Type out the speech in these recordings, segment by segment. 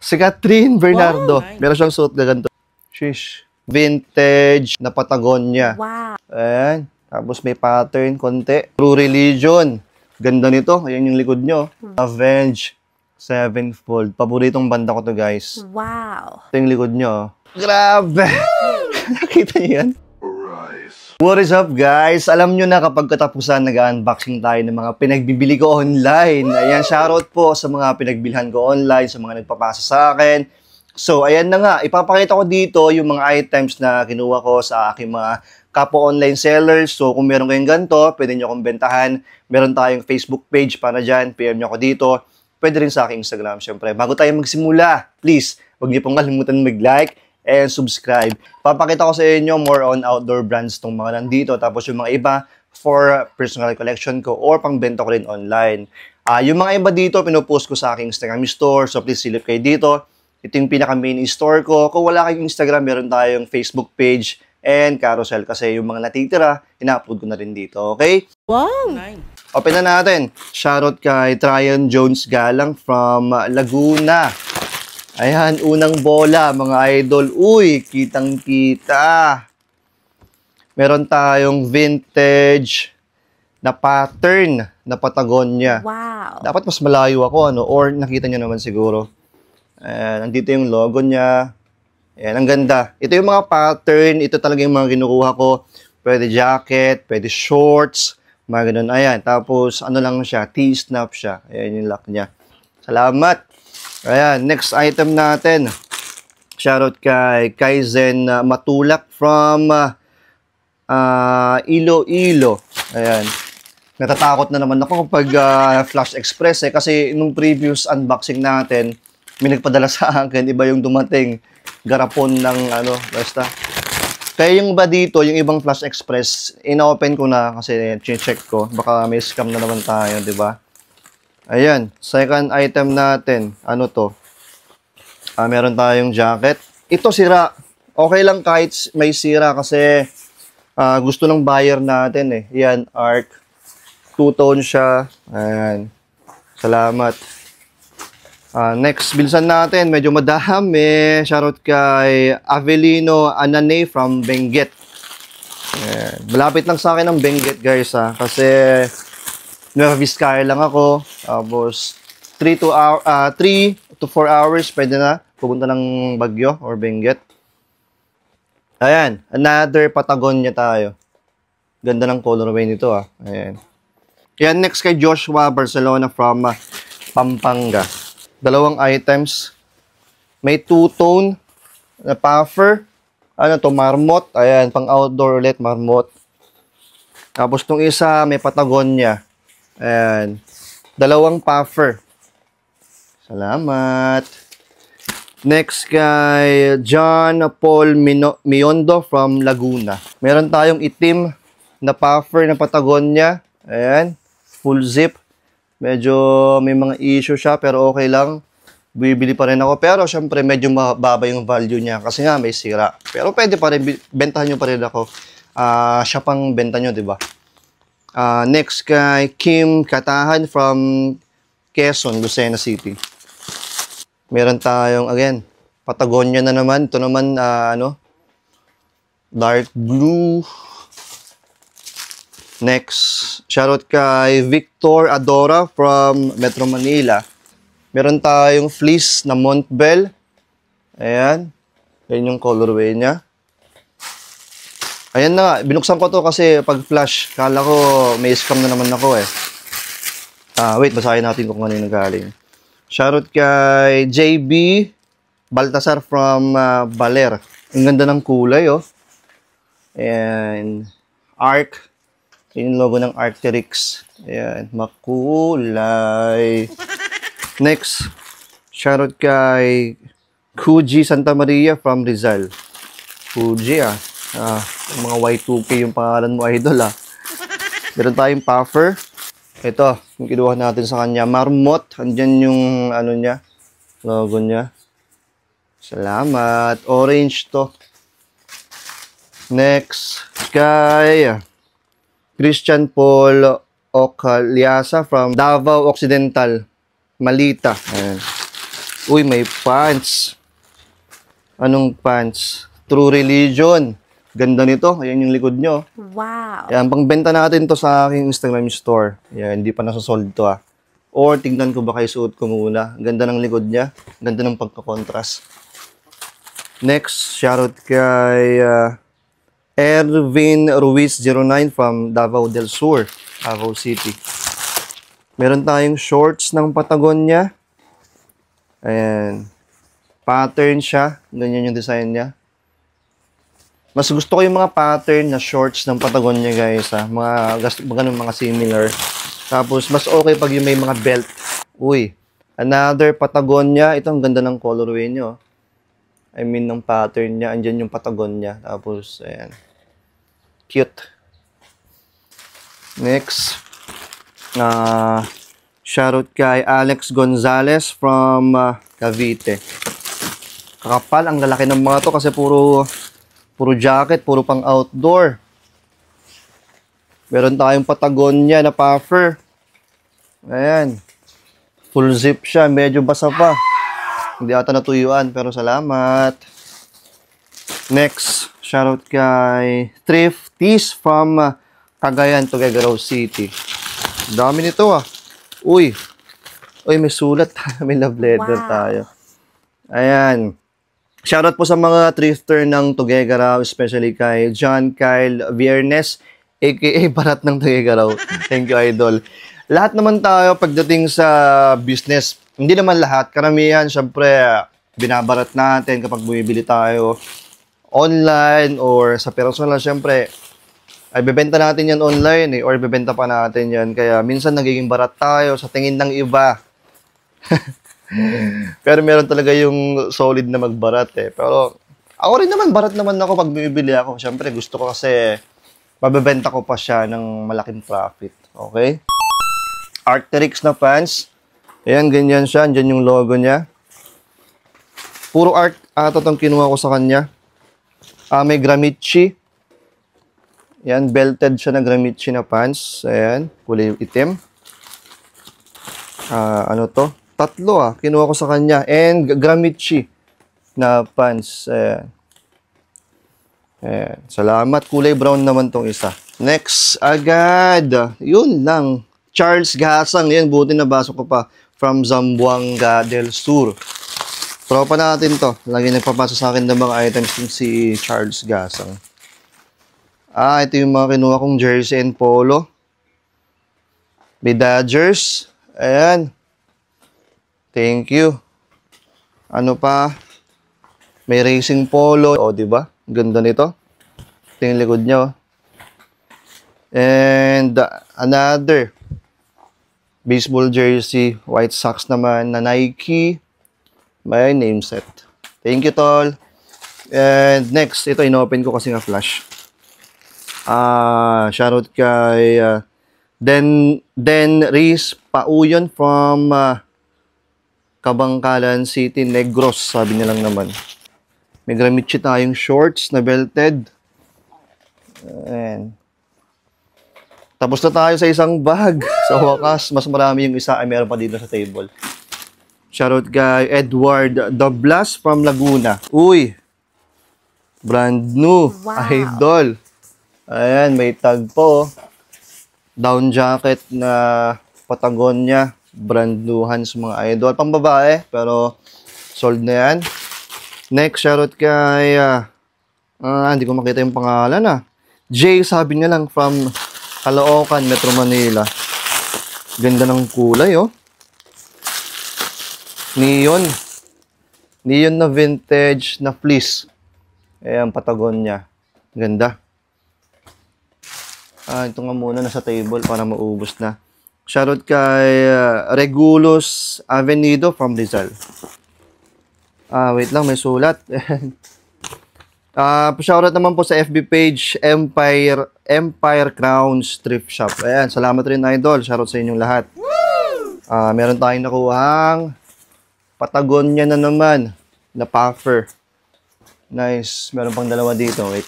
Si Catherine Bernardo. Wow, Meron siyang suot na ganito. Shish. Vintage na Patagonia. Wow. Ayan. Tapos may pattern, konti. True Religion. Ganda nito. Ayan yung likod nyo. Avenged Sevenfold. Paboritong banda ko to, guys. Wow. Ito yung likod nyo. Grabe! Nakita niyo yan? What is up, guys? Alam nyo na kapag katapusan, nag-unboxing tayo ng mga pinagbibili ko online. Ayan, shoutout po sa mga pinagbilhan ko online, sa mga nagpapasa sa akin. So, ayan na nga. Ipapakita ko dito yung mga items na kinuha ko sa aking mga kapwa online sellers. So, kung meron kayong ganito, pwede nyo akong bentahan. Meron tayong Facebook page para dyan. PM nyo ako dito. Pwede rin sa aking Instagram, syempre. Bago tayo magsimula, please, huwag niyo pong kalimutan mag-like and subscribe. Papakita ko sa inyo more on outdoor brands tong mga nandito. Tapos yung mga iba for personal collection ko or pangbenta ko rin online. Yung mga iba dito, pinupost ko sa aking Instagram store. So please silip kayo dito. Ito yung pinaka-main store ko. Kung wala kayong Instagram, meron tayong Facebook page and carousel. Kasi yung mga natitira, ina-upload ko na rin dito. Okay? Wow. Open na natin. Shoutout kay Tryon Jones Galang from Laguna. Ayan, unang bola, mga idol. Uy, kitang-kita. Meron tayong vintage na pattern na Patagonia. Wow. Dapat mas malayo ako, ano? Or nakita nyo naman siguro. Ayan, nandito yung logo niya. Ayan, ang ganda. Ito yung mga pattern. Ito talaga yung mga kinukuha ko. Pwede jacket, pwede shorts, mga ganun. Ayan, tapos ano lang siya, T-snap siya. Ayan yung lock niya. Salamat. Ayan, next item natin. Shoutout kay Kaizen Matulak from Iloilo. Ayan. Natatakot na naman ako kapag Flash Express kasi nung previous unboxing natin, may nagpadala sa akin, iba yung dumating. Garapon ng basta. Kaya yung iba dito, yung ibang Flash Express, ina-open ko na kasi check ko. Baka may scam na naman tayo, di ba? Ayan, second item natin. Ano to? Meron tayong jacket. Ito sira. Okay lang kahit may sira kasi gusto ng buyer natin eh. Yan, ARC. Two-tone siya. Ayan. Salamat. Next, bilisan natin. Medyo madami. Shoutout kay Avelino Anane from Benguet. Ayan. Malapit lang sa akin ang Benguet, guys. Kasi Nueva Vizcaya lang ako. Tapos, 3 to 4 hours, pwede na pupunta ng Baguio or Benguet. Ayan, another Patagonia tayo. Ganda ng colorway nito Ayan. Yan, next kay Joshua Barcelona from Pampanga. Dalawang items. May two-tone na puffer. Ano to, marmot. Ayan, pang outdoor ulit, marmot. Tapos tong isa, may Patagonia. Ayan. Dalawang puffer. Salamat. Next kay John Paul Miondo from Laguna. Meron tayong itim na puffer na Patagonia. Ayan. Full zip. Medyo may mga issue siya pero okay lang. Bibili pa rin ako. Pero syempre medyo mababa yung value niya kasi nga may sira. Pero pwede pa rin. Bentahan nyo pa rin ako. Siya pang benta nyo, diba? Next kay Kim Katahan from Quezon, Lucena City. Meron tayong, again, Patagonia na naman. Ito naman, dark blue. Next, shoutout kay Victor Adora from Metro Manila. Meron tayong fleece na Montbell. Ayan. Ayan yung colorway niya. Ayan na nga, binuksan ko to kasi pag flash, kala ko may scam na naman ako eh. Wait, basahin natin kung ano yung nagaling. Shoutout kay JB Baltasar from Baler. Ang ganda ng kulay, And ARC. Yung logo ng Arc'teryx. Ayan, makulay. Next, shoutout kay Kuji Santa Maria from Rizal. Kuji, mga Y2K yung pangalan mo, idol, Meron tayong puffer. Ito, yung kinuha natin sa kanya. Marmot. Andyan yung, niya, logo niya. Salamat. Orange to. Next, kay Christian Paul Ocaliasa from Davao Occidental, Malita. Ayan. Uy, may pants. Anong pants? True Religion. Ganda nito. Ayan yung likod nyo. Wow. Ayan, pangbenta natin to sa aking Instagram store. Ayan, hindi pa nasasold to Or tignan ko baka isuot ko muna. Ganda ng likod niya. Ganda ng pagka-contrast. Next, shoutout kay Ervin Ruiz 09 from Davao del Sur, Davao City. Meron tayong shorts ng Patagonia. Ayan. Pattern siya. Ganyan yung design niya. Mas gusto ko yung mga pattern na shorts ng Patagonia, guys. Ganun mga similar. Tapos, mas okay pag yung may mga belt. Uy, another Patagonia. Ito, ang ganda ng colorway nyo. I mean, ng pattern niya. Andyan yung Patagonia. Tapos, ayan. Cute. Next. Shoutout kay Alex Gonzalez from Cavite. Kakapal, ang lalaki ng mga to kasi puro jacket, puro pang outdoor. Meron tayong Patagonia na puffer. Ayan. Full zip siya. Medyo basa pa. Hindi ata natuyuan, pero salamat. Next, shoutout kay Thrifties from Cagayan, Tuguegarao City. Dami nito Uy, may sulat. May love letter tayo. Ayan. Shoutout po sa mga thrifter ng Tuguegarao, especially kay John Kyle Viernes, aka Barat ng Tuguegarao. Thank you, Idol. Lahat naman tayo pagdating sa business, hindi naman lahat. Karamihan, syempre, binabarat natin kapag bumibili tayo online or sa personal, syempre, ay bebenta natin yan online or bebenta pa natin yan. Kaya minsan nagiging barat tayo sa tingin ng iba. Pero meron talaga yung solid na magbarat Pero ako rin naman, barat naman ako pag bumibili ako. Syempre, gusto ko kasi mabebenta ko pa siya ng malaking profit. Okay? Arc'teryx na pants. Ayan, ganyan siya. Andyan yung logo niya. Puro art ata itong kinuha ko sa kanya. May Gramici. Ayan, belted siya na Gramici na pants. Ayan, kulay itim. Ano to? Tatlo kinuha ko sa kanya. And Gramici na pants. Ayan. Ayan. Salamat. Kulay brown naman tong isa. Next, agad. Yun lang. Charles Gasang. Yan, buti nabasa ko pa. From Zamboanga del Sur. Tropa natin to. Lagi nagpapasa sa akin ng mga items yung si Charles Gasang. Ito yung mga kinuha kong jersey and polo. May Dodgers. Ayan. Thank you. Ano pa? May racing polo. Diba? Ganda nito. Ito yung likod niya. And another baseball jersey, White Sox naman na Nike. May name set. Thank you, tol. And next, ito inopen ko kasi nga flash. Shoutout kay Den Riz Pauyon from Kabangkalan City, Negros. Sabi niya lang naman. May Gramici tayong shorts na belted. Ayan. Tapos na tayo sa isang bag. Sa wakas, mas marami yung isa ay meron pa dito sa table. Shoutout kay Edward Doblas from Laguna. Uy! Brand new. Wow. Idol. Ayan, may tag po. Down jacket na Patagonia. Brand new hands mga idol. Pang babae, pero sold na yan. Next, shoutout kay hindi ko makita yung pangalan Jay, sabi niya lang, from Caloocan, Metro Manila. Ganda ng kulay, Neon. Neon na vintage na fleece. Ayan, Patagonia. Ganda. Ito nga muna nasa table para maubos na. Shoutout kay Regulus Avenido from Rizal. Wait lang, may sulat. Shoutout naman po sa FB page, Empire Crown Thrift Shop. Ayan, salamat rin, idol. Shoutout sa inyong lahat. Meron tayong nakuhang Patagonia na naman na puffer. Nice. Meron pang dalawa dito. Wait.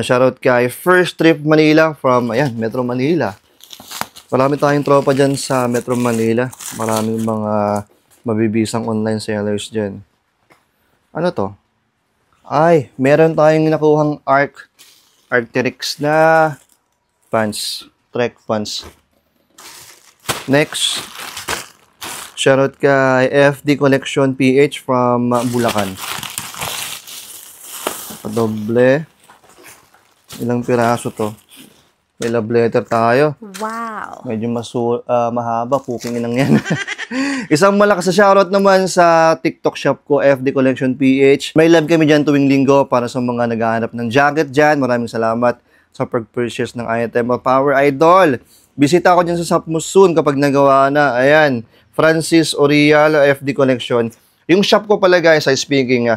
Shoutout kay First Trip Manila from, ayan, Metro Manila. Marami tayong tropa dyan sa Metro Manila. Maraming mga mabibisang online sellers dyan. Ano to? Ay, meron tayong nakuhang Arc'teryx na pants. Trek pants. Next, shoutout kay FD Collection PH from Bulacan. Doble. Ilang piraso to? May love letter tayo. Wow. Medyo mahaba. Cooking inang yan. Isang malakas na shoutout naman sa TikTok shop ko, FD Collection PH. May live kami dyan tuwing linggo para sa mga naghahanap ng jacket dyan. Maraming salamat sa pag-purchase ng item of Power Idol. Bisita ako dyan sa shop mo soon kapag nagawa na. Ayan, Francis Orial, FD Collection. Yung shop ko pala guys, ay speaking,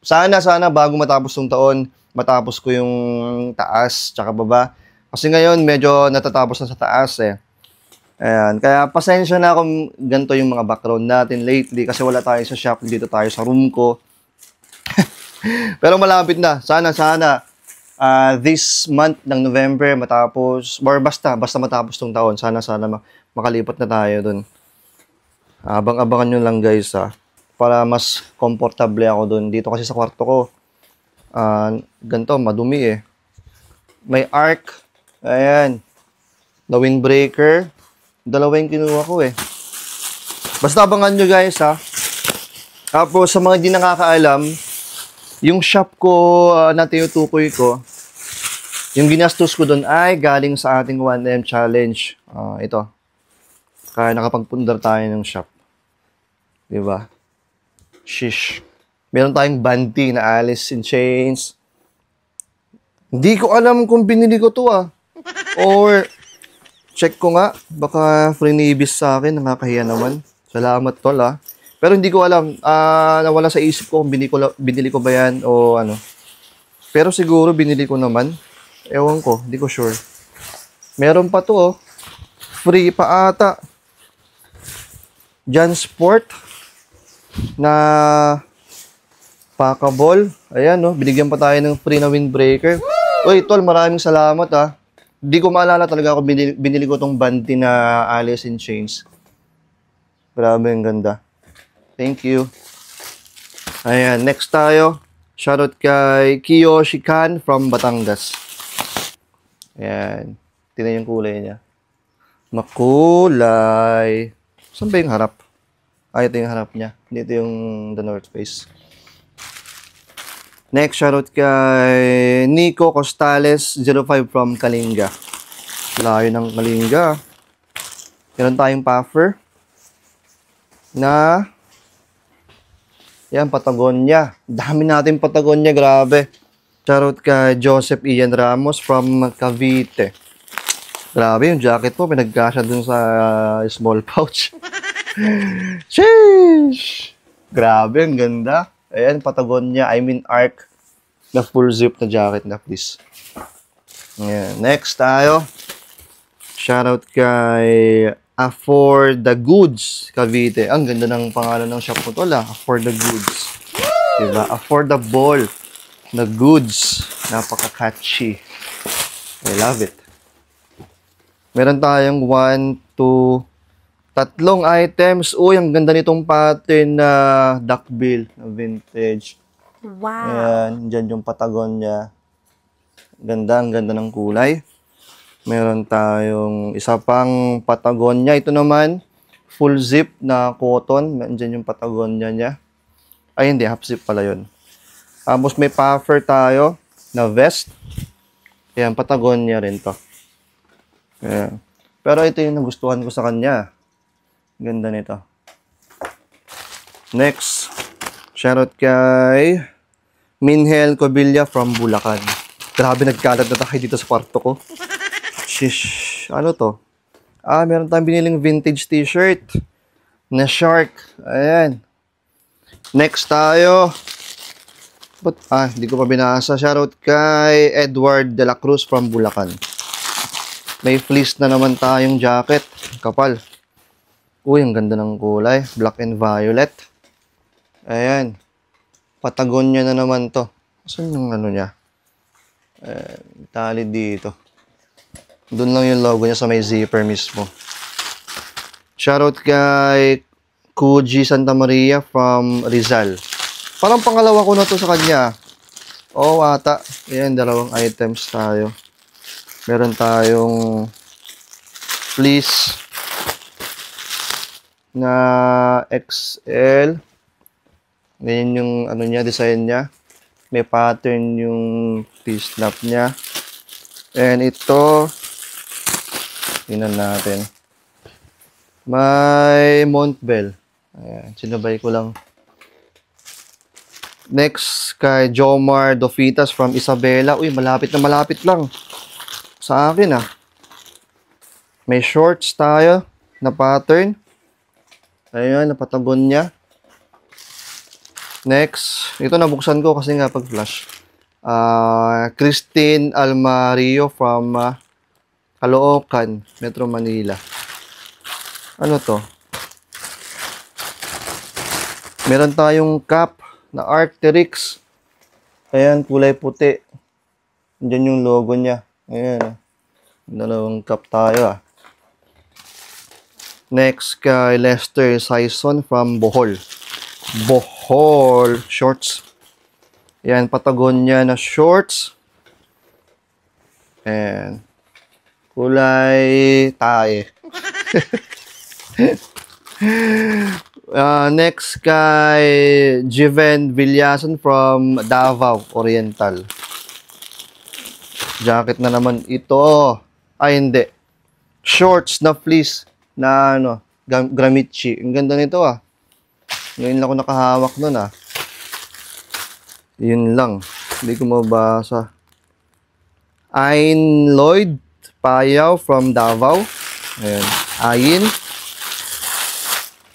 sana bago matapos ng taon, matapos ko yung taas tsaka baba. Kasi ngayon, medyo natatapos na sa taas eh. Ayan, kaya pasensya na kung ganito yung mga background natin lately kasi wala tayo sa shop, dito tayo sa room ko. Pero malapit na. Sana this month ng November matapos, or basta matapos tong taon. Sana makalipat na tayo dun. Abang-abangan nyo lang guys para mas komportable ako dun. Dito kasi sa kwarto ko, ganito, madumi eh. May arc, ayan, the windbreaker, dalawa yung kinuha ko eh. Basta abangan nyo guys Tapos sa mga hindi nakakaalam, yung shop ko na tinutukoy ko, yung ginastos ko doon ay galing sa ating 1M challenge. Ito. Kaya nakapagpundar tayo ng shop. Diba? Shish. Meron tayong banti na Alice in Chains. Hindi ko alam kung binili ko to Or, check ko nga. Baka freebies sa akin. Nakakahiya naman. Salamat tol Pero hindi ko alam, nawala sa isip ko kung binili ko ba yan o ano. Pero siguro binili ko naman. Ewan ko, hindi ko sure. Meron pa to Free pa ata. Jansport na packable. Ayan binigyan pa tayo ng free na windbreaker. Uy, tol, maraming salamat Hindi ko maalala talaga kung binili ko tong banti na Alice in Chains. Grabe, ang ganda. Thank you. Ayan, next tayo. Shoutout kay Kiyoshi Kan from Batangas. Ayan. Tingnan yung kulay niya. Makulay. Saan ba yung harap? Ito yung harap niya. Dito yung The North Face. Next, shoutout kay Nico Costales 05 from Kalinga. Layo ng Kalinga. Meron tayong puffer na yan, Patagonia. Dami natin Patagonia, grabe. Shoutout kay Joseph Ian Ramos from Cavite. Grabe, yung jacket mo, pinagkasya dun sa small pouch. Sheesh! Grabe, ang ganda. Ayan, Patagonia, Arc na full zip na jacket na, please. Ayan, next tayo. Shoutout kay For the Goods, Cavite. Ang ganda ng pangalan ng shop ko to For the Goods. Diba? Affordable na goods. Napaka-catchy. I love it. Meron tayong 1, 2, 3 items. Uy, ang ganda nitong pattern na duckbill na vintage. Wow. Ayan, dyan yung Patagonia. Ang ganda ng kulay. Meron tayong isa pang Patagonia. Ito naman, full zip na cotton. Diyan yung Patagonia niya. Ay, hindi. Half zip pala yun. Tapos may puffer tayo na vest. Ayan, Patagonia rin to. Ayan. Pero ito yung nagustuhan ko sa kanya. Ganda nito. Next, shoutout kay Minhel Cobilla from Bulacan. Grabe, nagkalat na tayo dito sa kwarto ko. Shish. Ano to? Meron tayong biniling vintage t-shirt na shark. Ayan. Next tayo. Hindi ko pa binasa. Shoutout kay Edward De La Cruz from Bulacan. May fleece na naman tayong jacket. Kapal. Uy, ang ganda ng kulay. Black and violet. Ayan. Patagonia na naman to. Saan yung ano niya? Tali dito. Doon lang yung logo niya sa may zipper mismo. Shoutout kay Kuji Santa Maria from Rizal. Parang pangalawa ko na to sa kanya. Oo, ata. Ayan, dalawang items tayo. Meron tayong fleece na XL. Ganyan yung ano niya, design niya. May pattern yung T-snap niya. And ito, tingnan natin. May Montbell. Ayan, sinabay ko lang. Next, kay Jomar Dofitas from Isabela. Uy, malapit na malapit lang. Sa akin, ah. May shorts tayo na pattern. Ayan, napatagon niya. Next, ito nabuksan ko kasi nga pag-flash. Christine Almario from Caloocan, Metro Manila. Ano to? Meron tayong cap na Arc'teryx. Ayan, kulay puti. Diyan yung logo niya. Ayan. Dalawang cap tayo, ah. Next, kay Lester Sison from Bohol. Bohol shorts. Ayan, Patagonia na shorts. Ayan. Kulay tae. Next kay Jiven Villason from Davao Oriental. Jacket na naman ito. Ay, hindi. Shorts na fleece na ano, Gramici. Ang ganda nito, ah. Ngayon lang ako nakahawak nun, ah. Yun lang. Hindi ko mabasa. Ain Lloyd Payaw from Davao. Ayan. Ain.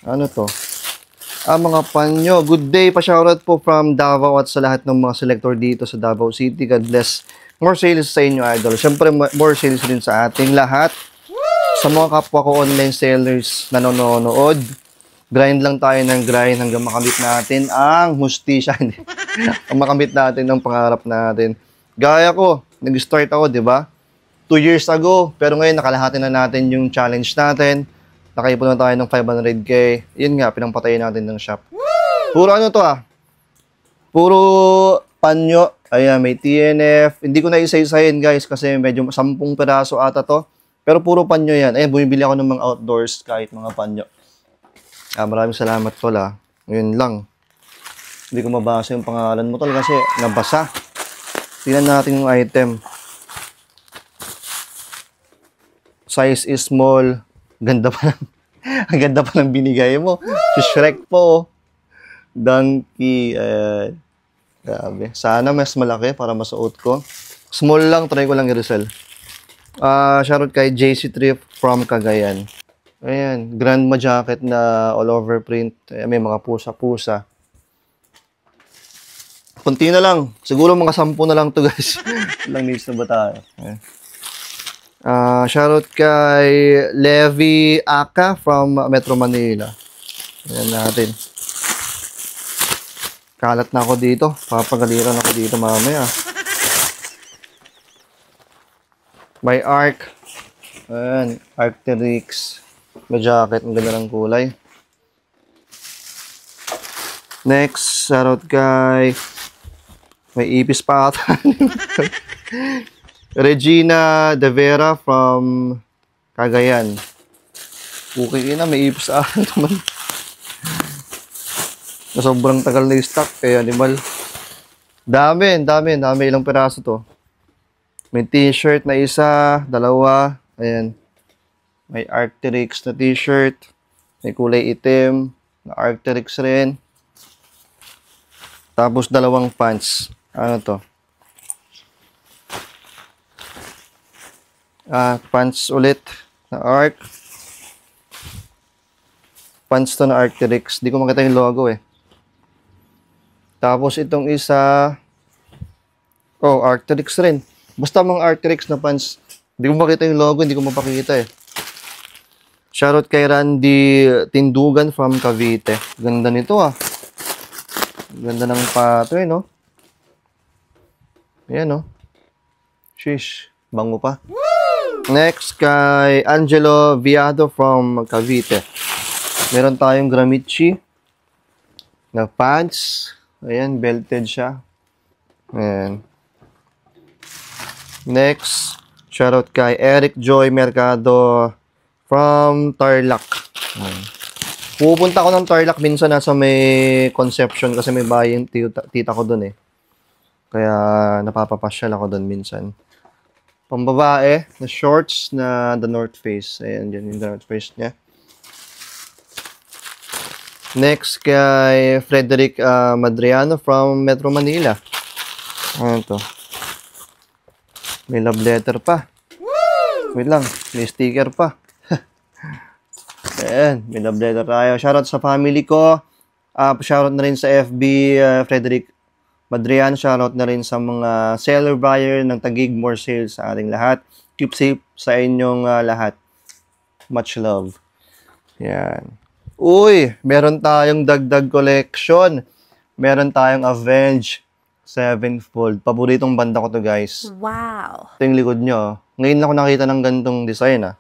Ano to? Mga panyo. Good day. Pa-shoutout po from Davao at sa lahat ng mga selector dito sa Davao City. God bless. More sales sa inyo, idol. Siyempre, more sales din sa ating lahat. Sa mga kapwa ko online sellers na nanonood, grind lang tayo ng grind hanggang makamit natin ang hustisya. Ang makamit natin ang pangarap natin. Gaya ko, nag-start ako, di ba? 2 years ago, pero ngayon nakalahati na natin yung challenge natin. Nakaipon na tayo ng 500k. Yun nga, pinampatayin natin ng shop. Puro ano to, ah? Puro panyo. Ayan, may TNF. Hindi ko na isa-isahin, guys, kasi medyo 10 peraso ata to. Pero puro panyo yan. Ayan, bumibili ako ng mga outdoors kahit mga panyo. Maraming salamat, tol, ah. Yun lang. Hindi ko mabasa yung pangalan mo, tol, kasi nabasa. Tingnan natin yung item. Size is small. Ganda pa ng, ang ganda pa ng binigay mo. Si Shrek po. Donkey. Grabe. Sana mas malaki para masuot ko. Small lang. Try ko lang i-resell. Shoutout kay JC Trip from Cagayan. Ayan. Grandma jacket na all over print. May mga pusa-pusa. Kunti na lang. Siguro mga 10 na lang to, guys. Ilang minutes na ba tayo? Ayan. Shoutout kay Levi Aka from Metro Manila. Ayan natin. Kalat na ako dito. Papagaliran ako dito mamaya. May Arc. Ayan. Arc'teryx. May jacket. Ang ganda ng kulay. Next. Shoutout kay may ipis pa ata. Regina De Vera from Cagayan. Okay na, may ipis naman. Sobrang tagal na yung stock, kaya animal. Dami. Ilang peraso to. May t-shirt na isa, dalawa. Ayan. May Arc'teryx na t-shirt. May kulay itim. Na Arc'teryx rin. Tapos 2 pants. Ano to? Pants ulit na Arc. Pants to na Arc'teryx. Di ko makita yung logo, eh. Tapos itong isa, Arc'teryx rin. Basta mga Arc'teryx na pants. Di ko makita yung logo, hindi ko mapakita, eh. Shoutout kay Randy Tindugan from Cavite. Ganda nito, ah. Ganda ng pattern, no? Ayan, no? Shish. Bango pa. Next, kay Angelo Viado from Cavite. Meron tayong Gramici na pants. Ayan, belted siya. Ayan. Next, shoutout kay Eric Joy Mercado from Tarlac. Ayan. Pupunta ko ng Tarlac minsan nasa may Conception kasi may bahay yung tita ko dun eh. Kaya napapapasyal ako dun minsan. Pambabae na shorts na The North Face. Ayan, dyan yung The North Face niya. Next kay Frederick Madriano from Metro Manila. Ano to? May love letter pa. Wait lang, may sticker pa. Ayan, may love letter tayo. Shoutout sa family ko. Shoutout na rin sa FB Frederick Madriano. Shoutout na rin sa mga seller buyer ng Taguig More Sales sa ating lahat. Keep safe sa inyong lahat. Much love. Yan. Uy, meron tayong dagdag collection. Meron tayong Avenged Sevenfold. Paboritong banda ko to, guys. Wow. Ito yung likod nyo. Ngayon lang ako nakita ng ganitong design,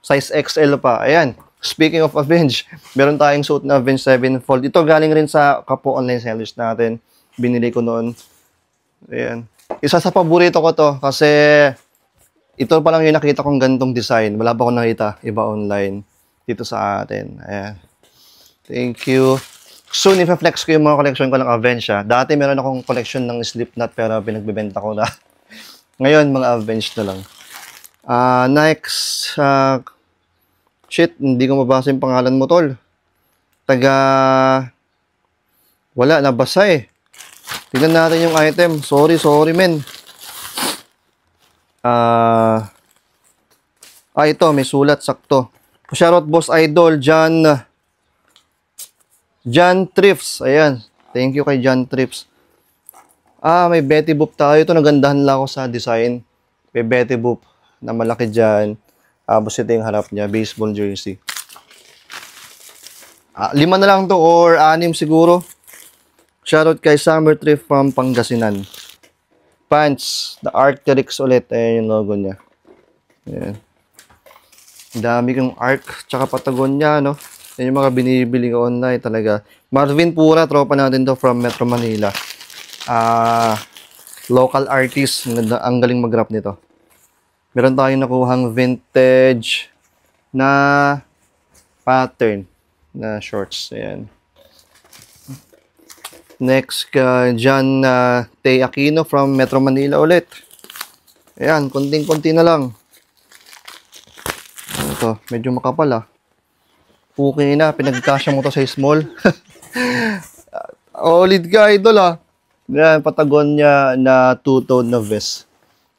Size XL pa. Ayan. Speaking of Avenged, meron tayong suit na Avenged Sevenfold. Ito galing rin sa Kapo online sellers natin. Binili ko noon. Ayan. Isa sa paborito ko to kasi ito pa lang yung nakita kong ganitong design. Wala pa akong nakita iba online dito sa atin. Ayan. Thank you. Soon, i-flex ko yung mga collection ko ng Avenged. Dati meron akong collection ng Slipknot pero pinagbibenta ko na. Ngayon, mga Avenged na lang. Next, shit, hindi ko mabasa yung pangalan mo, tol. Wala, nabasa eh. Tignan natin yung item. Sorry, men. Ito, may sulat, sakto. Shoutout Boss Idol, John Trips. Ayan. Thank you kay John Trips. May Betty Boop tayo. Ito, nagandahan lang ako sa design. May Betty Boop na malaki dyan. Tapos ito yung harap niya, baseball jersey. 5 na lang to or 6 siguro. Shoutout kay Summer Trip from Pangasinan. Pants, the Arc'teryx ulit. Ayan yung logo niya. Ayan. Dami kong Arc, tsaka Patagonia, no? Yan yung mga binibili ko online talaga. Marvin Pura, tropa natin to from Metro Manila. Local artist, ang galing mag-rap nito. Meron tayong nakuhang vintage na pattern na shorts. Ayan. Next, John Tay Aquino from Metro Manila ulit. Ayan, konting-konti na lang. Ito, medyo makapal Okay na, pinagkasya mo to sa small. Olid ka, idol Ayan, Patagonia na two-tone na vest.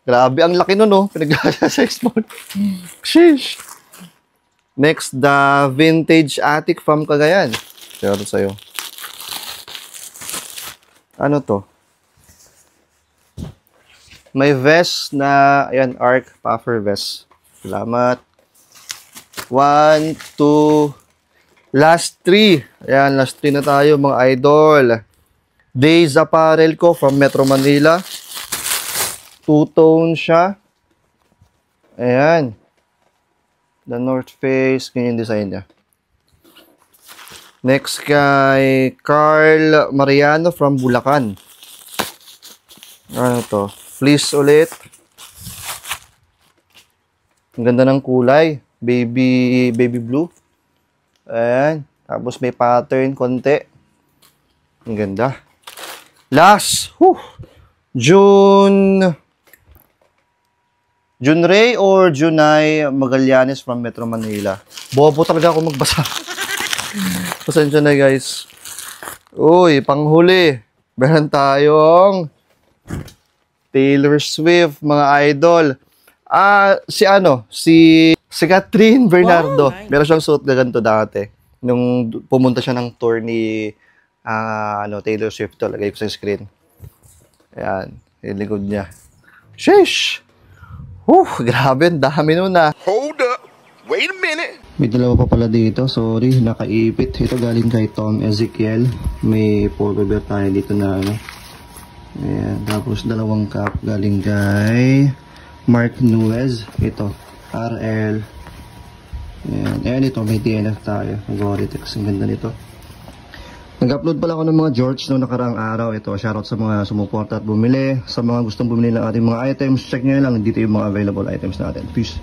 Grabe, ang laki nun, pinagkasya sa small. Sheesh. Next, the vintage attic from Cagayan. Shoutout sa'yo. Ano to? May vest na, ayan, Arc Puffer vest. Salamat. 1, 2, last 3. Ayan, last 3 na tayo, mga idol. Days Apparel ko from Metro Manila. Two-tone siya. Ayan. The North Face, ganyan design niya. Next kay Carl Mariano from Bulacan. Ano to? Fleece ulit. Ang ganda ng kulay. Baby blue. Ayan. Tapos may pattern konti. Ang ganda. Last. June Ray or Junay Magallanes from Metro Manila. Bobo talaga ako magbasa. Pasensya na, guys. Uy, panghuli. Meron tayong Taylor Swift, mga idol. Si Catherine Bernardo. Wow, Meron siyang suit na ganito dati. Nung pumunta siya ng tour ni Taylor Swift. Lagay ko sa screen. Ayan, yung likod niya. Sheesh! Grabe, ang dami nun Hold up. Wait a minute. May dalawa pa pala dito. Sorry, nakaipit. Ito galing kay Tom Ezekiel. May photo bear tayo dito na Ayan. Tapos dalawang cup galing kay Mark Nuez. Ito, RL Ayan. Ayan ito, may DNF tayo. Gore-Tex. Ang ganda nito. Nag-upload pala ako ng mga George noong nakaraang araw. Ito, shoutout sa mga sumuporta at bumili. Sa mga gustong bumili ng ating mga items, check nyo lang. Dito yung mga available items natin. Peace.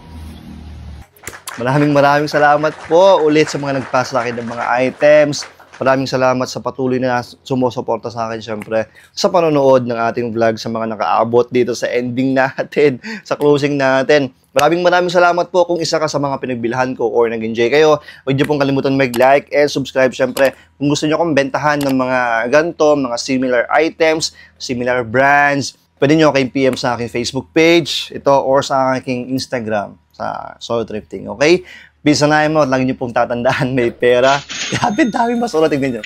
Maraming salamat po ulit sa mga nagpass sa akin ng mga items. Maraming salamat sa patuloy na sumusuporta sa akin, syempre, sa panonood ng ating vlog, sa mga nakaabot dito sa ending natin, sa closing natin. Maraming salamat po kung isa ka sa mga pinagbilhan ko or nag-enjoy kayo. Huwag niyo pong kalimutan mag-like and subscribe, syempre. Kung gusto niyo akong bentahan ng mga ganito, mga similar items, similar brands, pwede niyo kayong PM sa aking Facebook page, ito, or sa aking Instagram, sa Solo Thrifting, okay? Bisanahin mo, lagi niyo pong tatandaan, may pera. Grabe, daming basura, tignan niyo.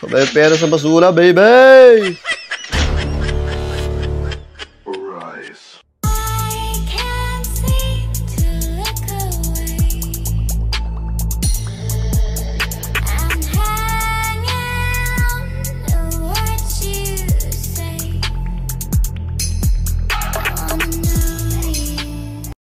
May pera sa basura, baby!